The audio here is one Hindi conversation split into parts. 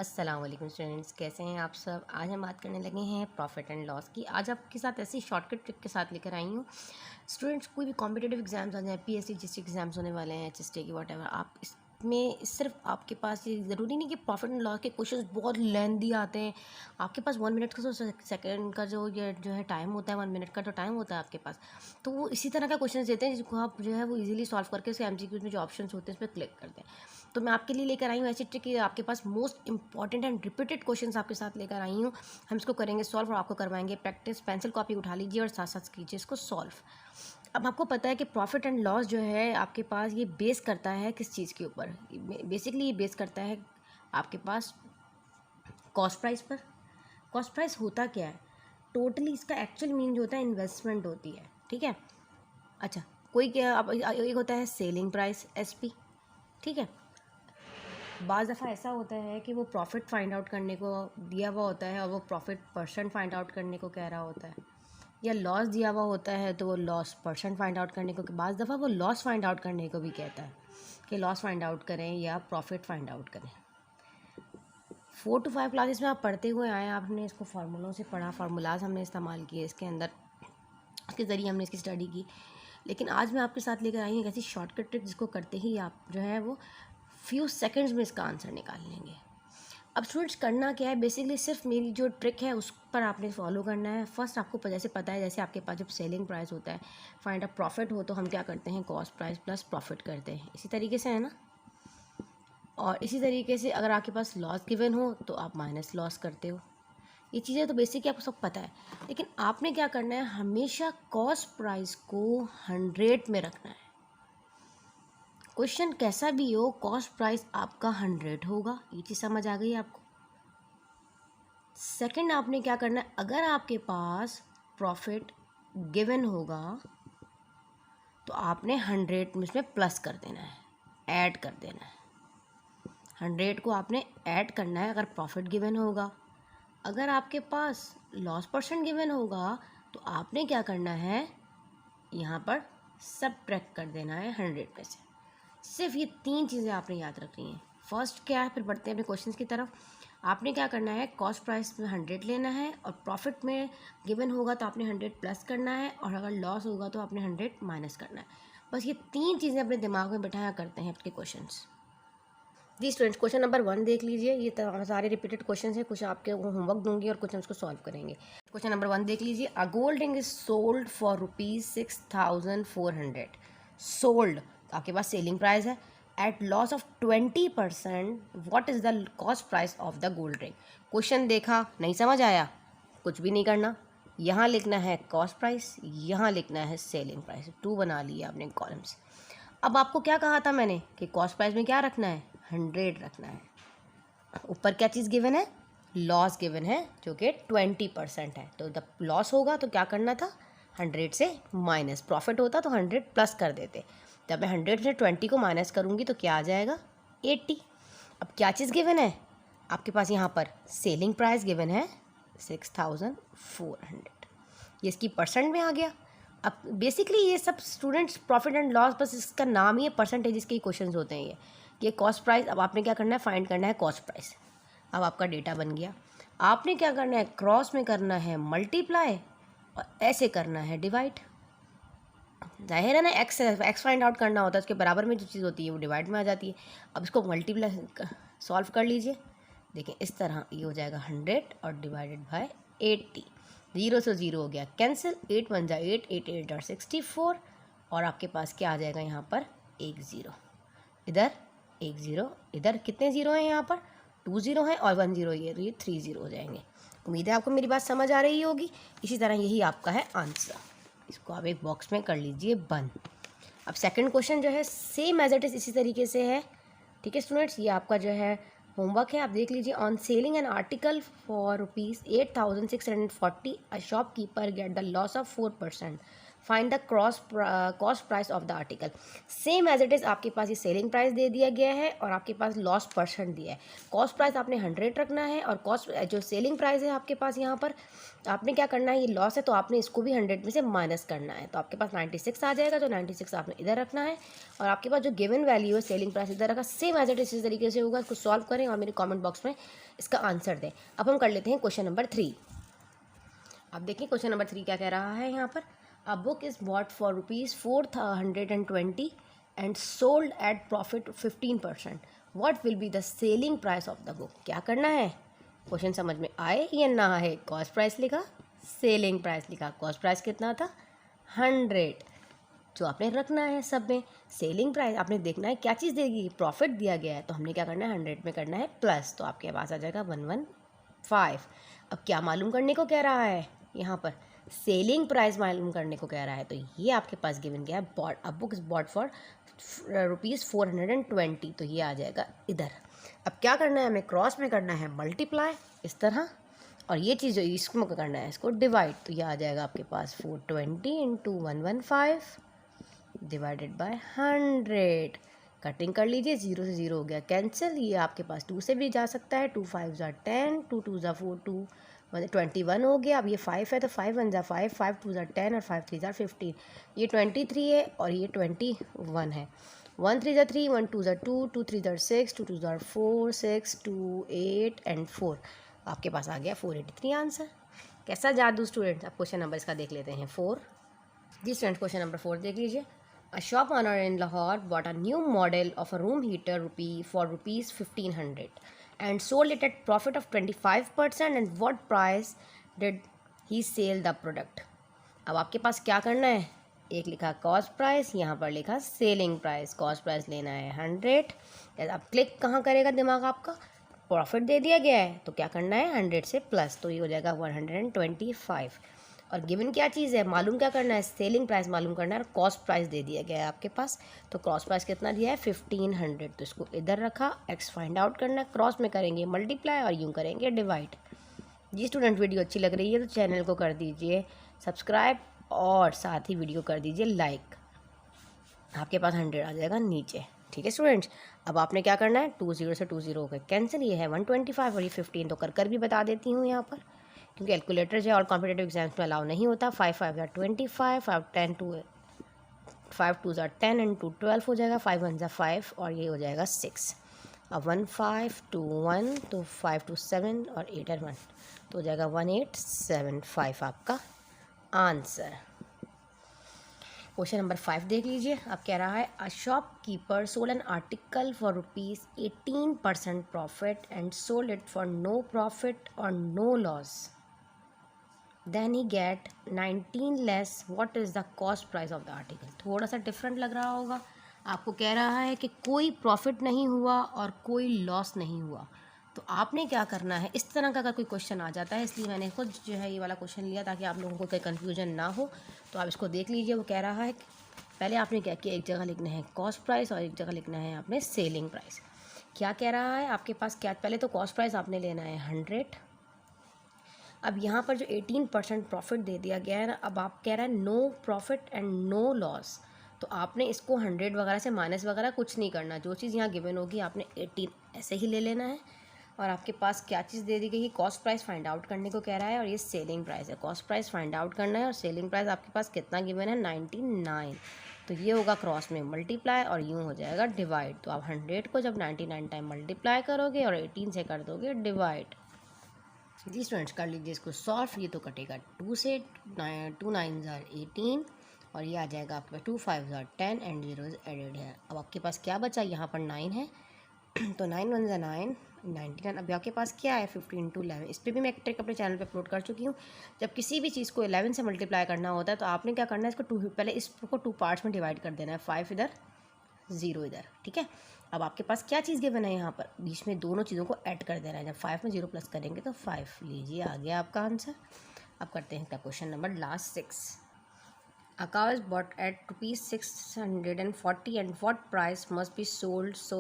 अस्सलाम वालेकुम स्टूडेंट्स, कैसे हैं आप सब। आज हम बात करने लगे हैं प्रॉफिट एंड लॉस की। आज आपके साथ ऐसी शॉर्टकट ट्रिक के साथ लेकर आई हूँ। स्टूडेंट्स, कोई भी कॉम्पिटिटिव एग्जाम्स आ जाए, पीएससी जीएसटी एग्जाम्स होने वाले हैं, एचएसटी की वट एवर, आप इसमें सिर्फ आपके पास ये ज़रूरी नहीं कि प्रॉफिट एंड लॉस के क्वेश्चन बहुत लेंदी आते हैं। आपके पास 1 मिनट का सेकेंड का जो है टाइम होता है, 1 मिनट का तो टाइम होता है आपके पास। तो वो इसी तरह का क्वेश्चन देते हैं जिसको आप जो है वो इजीली सॉल्व करके उसके एमसीक्यूज में जो ऑप्शंस होते हैं उस पर क्लिक करते हैं। तो मैं आपके लिए लेकर आई हूँ ऐसी ट्रिक कि आपके पास most important and repeated questions आपके साथ लेकर आई हूँ। हम इसको करेंगे सॉल्व और आपको करवाएंगे प्रैक्टिस। पेंसिल कॉपी उठा लीजिए और साथ साथ कीजिए इसको सॉल्व। अब आपको पता है कि प्रॉफिट एंड लॉस जो है आपके पास ये बेस करता है किस चीज़ के ऊपर। बेसिकली ये बेस करता है आपके पास कॉस्ट प्राइस पर। कॉस्ट प्राइस होता क्या है, टोटली इसका एक्चुअल मीन जो होता है इन्वेस्टमेंट होती है, ठीक है। अच्छा, कोई क्या अब एक होता है सेलिंग प्राइस एसपी, ठीक है। बाज़ दफ़ा ऐसा होता है कि वो प्रॉफिट फाइंड आउट करने को दिया हुआ होता है और वो प्रॉफिट परसेंट फाइंड आउट करने को कह रहा होता है, या लॉस दिया हुआ होता है तो वो लॉस परसेंट फाइंड आउट करने को, बाज़ दफ़ा वो लॉस फाइंड आउट करने को भी कहता है कि लॉस फाइंड आउट करें या प्रॉफिट फाइंड आउट करें। 4 to 5 क्लासेस में आप पढ़ते हुए आए, आपने इसको फार्मूलों से पढ़ा, फार्मूलाज हमने इस्तेमाल किए इसके अंदर, उसके ज़रिए हमने इसकी स्टडी की। लेकिन आज मैं आपके साथ लेकर आई हूँ एक ऐसी शॉर्टकट ट्रिक जिसको करते ही आप जो है वो फ्यू सेकंड्स में इसका आंसर निकाल लेंगे। अब स्टूडेंट्स, करना क्या है, बेसिकली सिर्फ मेरी जो ट्रिक है उस पर आपने फॉलो करना है। फर्स्ट आपको जैसे पता है, जैसे आपके पास जब सेलिंग प्राइस होता है, फाइंड अ प्रॉफिट हो, तो हम क्या करते हैं, कॉस्ट प्राइस प्लस प्रॉफिट करते हैं, इसी तरीके से है ना। और इसी तरीके से अगर आपके पास लॉस गिवन हो तो आप माइनस लॉस करते हो। ये चीज़ें तो बेसिक आपको सब पता है, लेकिन आपने क्या करना है, हमेशा कॉस्ट प्राइस को 100 में रखना है। क्वेश्चन कैसा भी हो, कॉस्ट प्राइस आपका 100 होगा। ये चीज़ समझ आ गई आपको। सेकंड, आपने क्या करना है, अगर आपके पास प्रॉफिट गिवन होगा तो आपने 100 में उसमें प्लस कर देना है, ऐड कर देना है। 100 को आपने ऐड करना है अगर प्रॉफिट गिवन होगा। अगर आपके पास लॉस परसेंट गिवन होगा तो आपने क्या करना है, यहाँ पर सबट्रैक्ट कर देना है 100 में से। सिर्फ ये 3 चीज़ें आपने याद रखनी है। फर्स्ट क्या है, फिर बढ़ते हैं अपने क्वेश्चंस की तरफ। आपने क्या करना है, कॉस्ट प्राइस में 100 लेना है और प्रॉफिट में गिवन होगा तो आपने 100 प्लस करना है, और अगर लॉस होगा तो आपने 100 माइनस करना है। बस ये 3 चीज़ें अपने दिमाग में बिठाया करते हैं आपके क्वेश्चंस। जी स्टूडेंट्स, क्वेश्चन नंबर 1 देख लीजिए। ये सारे रिपीटेड क्वेश्चन हैं, कुछ आपके होमवर्क दूंगी और कुछ हम इसको सॉल्व करेंगे। क्वेश्चन नंबर 1 देख लीजिए। A gold ring is sold for ₹6,400। Sold, आपके पास सेलिंग प्राइस है, at loss of 20%, what is the cost price of the gold ring. Question देखा, नहीं समझ आया, कुछ भी नहीं करना, यहाँ लिखना है कॉस्ट प्राइस, यहाँ लिखना है सेलिंग प्राइस। 2 बना लिया आपने कॉलम्स। अब आपको क्या कहा था मैंने कि कॉस्ट प्राइस में क्या रखना है, 100 रखना है। ऊपर क्या चीज़ गिवन है, लॉस गिवन है जो कि 20% है। तो जब लॉस होगा तो क्या करना था, 100 से माइनस, प्रॉफिट होता तो 100 प्लस कर देते। जब मैं 100 से 20 को माइनस करूँगी तो क्या आ जाएगा, 80। अब क्या चीज़ गिवन है आपके पास, यहाँ पर सेलिंग प्राइस गिवन है 6,400, ये इसकी परसेंट में आ गया। अब बेसिकली ये सब स्टूडेंट्स प्रॉफिट एंड लॉस, बस इसका नाम ही है, परसेंटेज के क्वेश्चंस होते हैं ये कॉस्ट प्राइस। अब आपने क्या करना है, फाइंड करना है कॉस्ट प्राइस। अब आपका डेटा बन गया, आपने क्या करना है, क्रॉस में करना है मल्टीप्लाई और ऐसे करना है डिवाइड। जाहिर है ना, एक्स फाइंड आउट करना होता है, उसके बराबर में जो चीज़ होती है वो डिवाइड में आ जाती है। अब इसको मल्टीप्लाई सॉल्व कर लीजिए, देखें इस तरह ये हो जाएगा 100 और डिवाइडेड बाय 80। 0 से 0 हो गया कैंसिल, 8 1 जा 8, 8 8 और 64, और आपके पास क्या आ जाएगा, यहाँ पर 1 0, इधर 1 0, इधर कितने ज़ीरो हैं, यहाँ पर 2 0 हैं और 1 0, ये 3 0 हो जाएंगे। उम्मीद है आपको मेरी बात समझ आ रही होगी। इसी तरह यही आपका है आंसर, इसको आप एक बॉक्स में कर लीजिए बंद। अब सेकंड क्वेश्चन जो है सेम एज इट इज़ इसी तरीके से है, ठीक है स्टूडेंट्स। ये आपका जो है होमवर्क है, आप देख लीजिए। On selling an article for ₹8,640, a shopkeeper get the loss of 4%। Find the cost price of the article. Same as it is आपके पास ये सेलिंग प्राइस दे दिया गया है और आपके पास लॉस परसेंट दिया है। कॉस्ट प्राइस आपने 100 रखना है और कॉस्ट जो सेलिंग प्राइस है आपके पास यहाँ पर आपने क्या करना है, ये लॉस है तो आपने इसको भी 100 में से माइनस करना है, तो आपके पास 96 आ जाएगा। तो 96 आपने इधर रखना है और आपके पास जो गिवन वैल्यू है सेलिंग प्राइस इधर रखा। सेम एज इट इस तरीके से होगा। इसको सॉल्व करें और मेरे कमेंट बॉक्स में इसका आंसर दें। अब हम कर लेते हैं क्वेश्चन नंबर 3। अब देखिए क्वेश्चन नंबर 3 क्या कह रहा है यहाँ पर। A book is bought for ₹420 and sold at profit 15%। What will be the selling price of the book. क्या करना है, क्वेश्चन समझ में आए या ना आए। कॉस्ट प्राइस लिखा, सेलिंग प्राइस लिखा। कॉस्ट प्राइस कितना था 100, जो आपने रखना है सब में। सेलिंग प्राइस आपने देखना है क्या चीज़ देगी, प्रॉफिट दिया गया है तो हमने क्या करना है 100 में करना है प्लस, तो आपके पास आ जाएगा 115। अब क्या मालूम करने को कह रहा है यहाँ पर, सेलिंग प्राइस मालूम करने को कह रहा है। तो ये आपके पास गिवन गया है, bought a book is bought for ₹420, तो ये आ जाएगा इधर। अब क्या करना है हमें, क्रॉस में करना है मल्टीप्लाई इस तरह, और ये चीज़ जो इसको करना है इसको डिवाइड, तो ये आ जाएगा आपके पास 420 इंटू 115 डिवाइडेड बाय 100। कटिंग कर लीजिए, 0 से 0 हो गया कैंसिल। ये आपके पास 2 से भी जा सकता है, 2 5 ज़ा 10, 2 2 ज़ा 4, 2 21 हो गया। अब ये 5 है तो 5 1 ज़ा 5, 5 2 ज़ा 10 और 5 3 ज़ा 15। ये 23 है और ये 21 है। 1 3 ज़ा 3, 1 2 ज़ा 2, 2 3 ज़ा 6, 2 2 ज़ा 4, 6 2 8 एंड 4। आपके पास आ गया 483 आंसर। कैसा जादू स्टूडेंट्स। अब क्वेश्चन नंबर इसका देख लेते हैं 4। जी स्टूडेंट क्वेश्चन नंबर 4 देख लीजिए। A shop owner in Lahore bought a new model of a room heater for rupees 1500 and sold it at profit of 25%. And what price did he sell the product? अब आपके पास क्या करना है, एक लिखा कॉस्ट प्राइस, यहाँ पर लिखा सेलिंग प्राइस। कॉस्ट प्राइस लेना है 100। अब क्लिक कहाँ करेगा दिमाग आपका, प्रॉफिट दे दिया गया है तो क्या करना है 100 से प्लस, तो ये हो जाएगा 125। और गिवन क्या चीज़ है, मालूम क्या करना है, सेलिंग प्राइस मालूम करना है और कॉस्ट प्राइस दे दिया गया है आपके पास। तो कॉस्ट प्राइस कितना दिया है 1500, तो इसको इधर रखा, एक्स फाइंड आउट करना है। क्रॉस में करेंगे मल्टीप्लाई और यूँ करेंगे डिवाइड। जी स्टूडेंट वीडियो अच्छी लग रही है तो चैनल को कर दीजिए सब्सक्राइब और साथ ही वीडियो कर दीजिए लाइक। आपके पास 100 आ जाएगा नीचे। ठीक है स्टूडेंट्स। अब आपने क्या करना है, 20 से 20 हो गए कैंसिल। ये है 125 और ये 15, तो कर भी बता देती हूँ यहाँ पर, क्योंकि कैलकुलेटर जो है और कॉम्पिटेटिव एग्जाम्स में अलाउ नहीं होता। 5 5 ज़ा 25, 5 2 ज़ा 10 एंड 2 12 हो जाएगा, 5 1 ज़ा 5 और ये हो जाएगा 6। अब 1 5 2 1 तो 5 2 7 और 8 और 1 तो हो जाएगा 1875 आपका आंसर। क्वेश्चन नंबर 5 देख लीजिए। अब कह रहा है a shopkeeper sold an article for ₹18% profit and sold it for no profit और no loss, then he get 19 less. What is the cost price of the article. थोड़ा सा डिफरेंट लग रहा होगा आपको। कह रहा है कि कोई प्रॉफिट नहीं हुआ और कोई लॉस नहीं हुआ, तो आपने क्या करना है, इस तरह का अगर कोई क्वेश्चन आ जाता है, इसलिए मैंने खुद जो है ये वाला क्वेश्चन लिया ताकि आप लोगों को कोई कन्फ्यूजन ना हो। तो आप इसको देख लीजिए। वो कह रहा है कि पहले आपने क्या किया, एक जगह लिखना है कॉस्ट प्राइस और एक जगह लिखना है आपने सेलिंग प्राइस। क्या कह रहा है आपके पास, क्या पहले तो कॉस्ट प्राइस आपने लेना है 100। अब यहाँ पर जो 18% प्रॉफिट दे दिया गया है ना, अब आप कह रहा है no profit and no loss, तो आपने इसको 100 वगैरह से माइनस वगैरह कुछ नहीं करना। जो चीज़ यहाँ गिवन होगी आपने 18 ऐसे ही ले लेना है। और आपके पास क्या चीज़ दे दी गई, कॉस्ट प्राइस फाइंड आउट करने को कह रहा है और ये सेलिंग प्राइस है। कॉस्ट प्राइस फाइंड आउट करना है और सेलिंग प्राइस आपके पास कितना गिवन है 99, तो ये होगा क्रॉस में मल्टीप्लाई और यूँ हो जाएगा डिवाइड। तो आप 100 को जब 99 टाइम मल्टीप्लाई करोगे और 18 से कर दोगे डिवाइड। जी स्टूडेंट्स कर लीजिए इसको सॉल्व। ये तो कटेगा 2 से, 2 9 ज़ा 18 और ये आ जाएगा आपके पास 2 5 ज़ा 10 एंड 0 एडेड है। अब आपके पास क्या बचा, यहाँ पर 9 है तो 9 1 ज़ा 9 99। अभी आपके पास क्या है 15 to 11। इस पर भी मैं एक ट्रिक अपने चैनल पे अपलोड कर चुकी हूँ। जब किसी भी चीज़ को 11 से मल्टीप्लाई करना होता है तो आपने क्या करना है, इसको पहले इसको 2 पार्ट्स में डिवाइड कर देना है, 5 इधर 0 इधर। ठीक है। अब आपके पास क्या चीज़ गिवन है, यहाँ पर बीच में दोनों चीज़ों को ऐड कर देना है। जब 5 में 0 प्लस करेंगे तो 5 लीजिए, आ गया आपका आंसर। अब करते हैं question number last 6। A cow is bought at ₹640 and what price must be sold so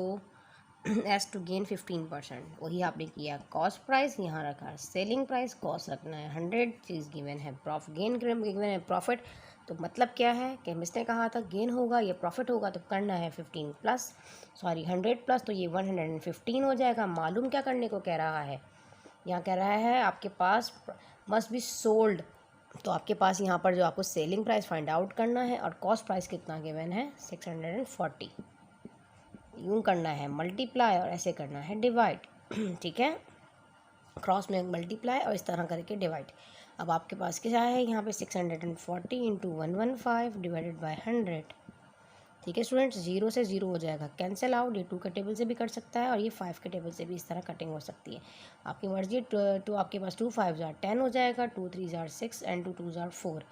as to gain 15%। वही आपने किया, कॉस्ट प्राइस यहाँ रखा, सेलिंग प्राइस कॉस्ट रखना है 100, चीज़ गिवन है गेन गिवन है प्रॉफिट तो मतलब क्या है कि मिस ने कहा था गेन होगा, ये प्रॉफिट होगा, तो करना है 15 प्लस 100 प्लस, तो ये 115 हो जाएगा। मालूम क्या करने को कह रहा है, यहाँ कह रहा है आपके पास मस्ट बी सोल्ड, तो आपके पास यहाँ पर जो आपको सेलिंग प्राइस फाइंड आउट करना है और कॉस्ट प्राइस कितना गिवन है 640, यूँ करना है मल्टीप्लाई और ऐसे करना है डिवाइड। ठीक है, क्रॉस में मल्टीप्लाई और इस तरह करके डिवाइड। अब आपके पास क्या है यहाँ पे 640 इंटू 115 डिवाइडेड बाई 100। ठीक है स्टूडेंट्स, 0 से 0 हो जाएगा, कैंसिल आउट। ये 2 के टेबल से भी कट सकता है और ये 5 के टेबल से भी इस तरह कटिंग हो सकती है, आपकी मर्जी। तो आपके पास 2 5 जार 10 हो जाएगा, 2 3 जार 6 एंड 2 2 जार 4।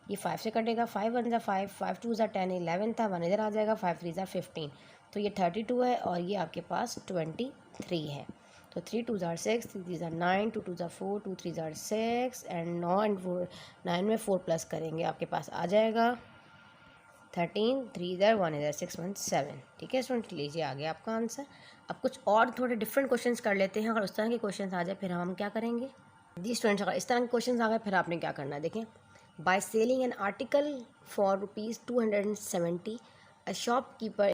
ये 5 से कटेगा, 5 1 जार 5, 5 2 जार 10, 11 था, 1 इधर आ जाएगा, 5 3 जार 15, तो ये 32 है और ये आपके पास 23 है। तो 3 2 jar 6, 3 3 jar 9, 2 2 jar 4, 2 3 jar 6 and 9 and 4, 9 में 4 प्लस करेंगे आपके पास आ जाएगा 13, 3 इधर 1 इधर 6 1 7। ठीक है स्टूडेंट, लीजिए आ गया आपका आंसर। अब कुछ और थोड़े डिफरेंट क्वेश्चंस कर लेते हैं, अगर उस तरह के क्वेश्चंस आ जाए फिर हम क्या करेंगे। जी स्टूडेंट्स, अगर इस तरह के क्वेश्चंस आ गए फिर आपने क्या करना है, देखें। By selling an article for ₹270 a shopkeeper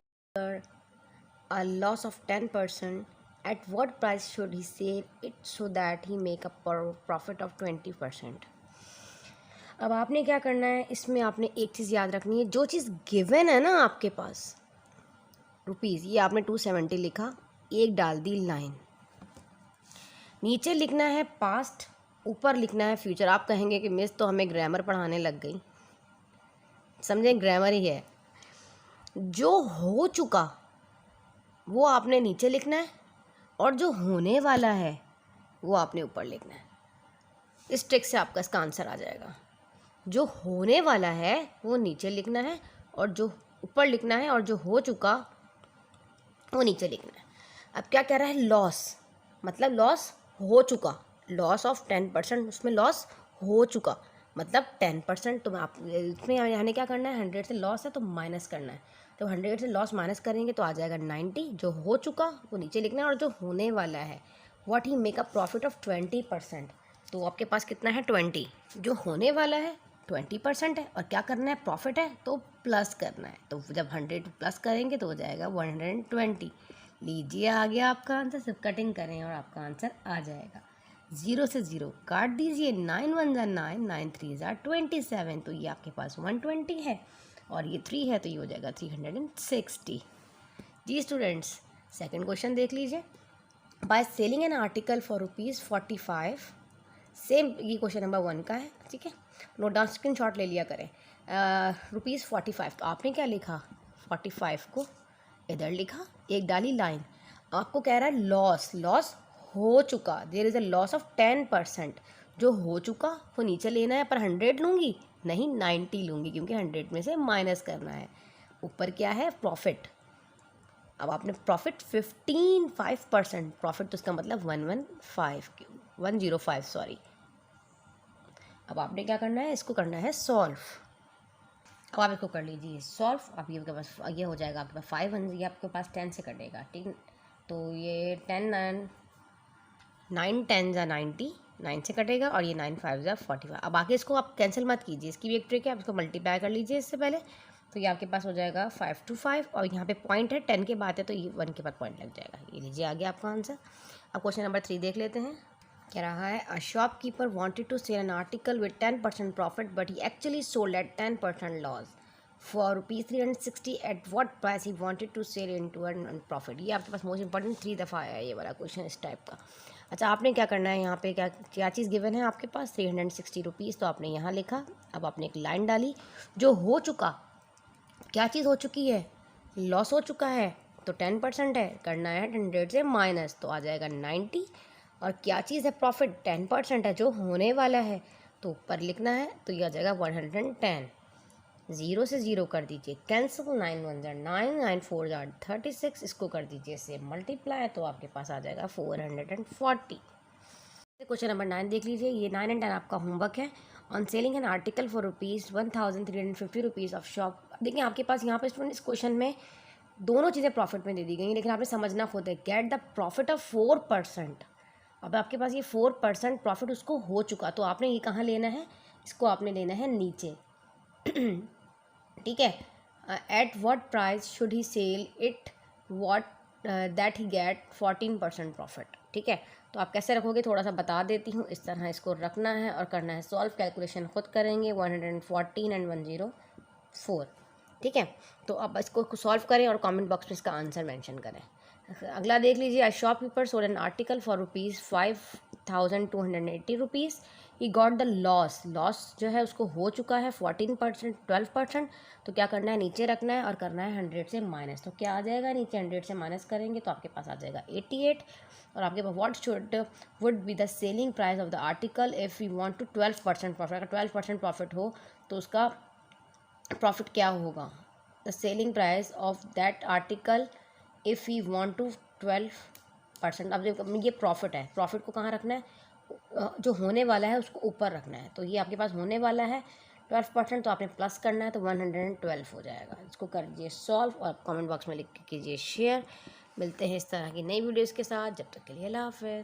a loss of 10%, at what price should he sell it so that he make a profit of 20%। अब आपने क्या करना है, इसमें आपने एक चीज़ याद रखनी है, जो चीज़ गिवन है ना आपके पास रुपीज़, ये आपने 270 लिखा, एक डाल दी लाइन, नीचे लिखना है पास्ट, ऊपर लिखना है फ्यूचर। आप कहेंगे कि मिस तो हमें ग्रामर पढ़ाने लग गई, समझें ग्रामर ही है। जो हो चुका वो आपने नीचे लिखना है और जो होने वाला है वो आपने ऊपर लिखना है। इस ट्रिक से आपका इसका आंसर आ जाएगा। जो होने वाला है वो नीचे लिखना है और जो ऊपर लिखना है, और जो हो चुका वो नीचे लिखना है। अब क्या कह रहा है, लॉस, मतलब लॉस हो चुका, लॉस ऑफ 10%, उसमें लॉस हो चुका मतलब 10%। तो आप इसमें यानी क्या करना है, 100 से लॉस है तो माइनस करना है, तो 100 से लॉस माइनस करेंगे तो आ जाएगा 90। जो हो चुका वो नीचे लिखना है और जो होने वाला है what he make a profit of 20%, तो आपके पास कितना है 20। जो होने वाला है 20% है और क्या करना है, प्रॉफिट है तो प्लस करना है, तो जब 100 प्लस करेंगे तो हो जाएगा 120। लीजिए आ गया आपका आंसर, सिर्फ कटिंग करें और आपका आंसर आ जाएगा। 0 से 0 काट दीजिए, 9 1 ज़ा 9, 9 3 ज़ा 27, तो ये आपके पास 120 है और ये 3 है तो ये हो जाएगा 360। जी स्टूडेंट्स, सेकंड क्वेश्चन देख लीजिए। By selling an article for ₹45, same, ये क्वेश्चन नंबर 1 का है। ठीक है, नोट डाउन, स्क्रीन शॉट ले लिया करें। ₹45, तो आपने क्या लिखा, 45 को इधर लिखा, एक डाली लाइन। आपको कह रहा है लॉस, लॉस हो चुका, there is a loss of 10%। जो हो चुका वो नीचे लेना है, पर 100 लूँगी नहीं, 90 लूँगी क्योंकि 100 में से माइनस करना है। ऊपर क्या है, प्रॉफिट। अब आपने प्रॉफिट 5%, प्रॉफिट तो इसका मतलब 105 सॉरी। अब आपने क्या करना है, इसको करना है सॉल्व। अब आप इसको कर लीजिए सॉल्व। अब ये आपके पास ये हो जाएगा आपके पास 5, ये आपके पास 10 से कटेगा। ठीक, तो ये 10 9 10 ज़ा 90, 9 से कटेगा और ये 9 5 ज़ा 45। अब आगे इसको आप कैंसिल मत कीजिए, इसकी भी एक ट्रिक है, आप इसको मल्टीप्लाई कर लीजिए इससे पहले, तो ये आपके पास हो जाएगा 5 2 5 और यहाँ पे पॉइंट है, 10 के बाद है तो ये 1 के बाद पॉइंट लग जाएगा। ये लीजिए आ गया आपका आंसर। अब क्वेश्चन नंबर 3 देख लेते हैं। कह रहा है a shopkeeper wanted to sell an article with 10% profit but he actually sold at 10% loss for ₹360, at what price he wanted to sell into an profit. ये आपके पास मोस्ट इंपॉर्टेंट 3 दफ़ा आया है ये वाला क्वेश्चन इस टाइप का। अच्छा, आपने क्या करना है, यहाँ पे क्या क्या चीज़ गिवन है आपके पास, ₹360, तो आपने यहाँ लिखा। अब आपने एक लाइन डाली, जो हो चुका, क्या चीज़ हो चुकी है, लॉस हो चुका है तो 10% है, करना है 100 से माइनस तो आ जाएगा 90। और क्या चीज़ है, प्रॉफिट 10% है, जो होने वाला है तो ऊपर लिखना है तो ये आ जाएगा 110। 0 से 0 कर दीजिए कैंसिल, 9 1 ज़ा 9, 9 4 ज़ा 36, इसको कर दीजिए से मल्टीप्लाई तो आपके पास आ जाएगा 440। क्वेश्चन नंबर 9 देख लीजिए, ये 9 एंड 10 आपका होमवर्क है। On selling an article for ₹1350 of shop. देखिए आपके पास यहाँ पे स्टूडेंट इस क्वेश्चन में दोनों चीज़ें प्रॉफिट में दे दी गई, लेकिन आपने समझना खुद है, गेट द प्रॉफिट ऑफ 4%। अब आपके पास ये 4% प्रॉफिट उसको हो चुका, तो आपने ये कहाँ लेना है, इसको आपने लेना है नीचे। ठीक है, at what price should he sell it what that he get 14% profit. ठीक है, तो आप कैसे रखोगे थोड़ा सा बता देती हूँ। इस तरह इसको रखना है और करना है सॉल्व, कैलकुलेशन खुद करेंगे। 114 एंड 104। ठीक है, तो अब इसको सॉल्व करें और कमेंट बॉक्स में इसका आंसर मेंशन करें। अगला देख लीजिए, अ shopkeeper sold an article for ₹5,280। He got the loss, loss जो है उसको हो चुका है 14%, 12%। तो क्या करना है, नीचे रखना है और करना है 100 से माइनस। तो क्या आ जाएगा, नीचे 100 से माइनस करेंगे तो आपके पास आ जाएगा 88। और आपके पास what should would be the selling price of the article if you want to 12% profit. अगर 12% प्रॉफिट हो तो उसका प्रॉफिट क्या होगा, the selling price of that article if you want to 12%। अब ये प्रॉफिट है, प्रॉफिट को कहाँ रखना है, जो होने वाला है उसको ऊपर रखना है। तो ये आपके पास होने वाला है 12%, तो आपने प्लस करना है तो 112 हो जाएगा। इसको कर दीजिए सॉल्व और कमेंट बॉक्स में लिख के कीजिए शेयर। मिलते हैं इस तरह की नई वीडियोज़ के साथ, जब तक के लिए अल्लाह हाफ़िज़।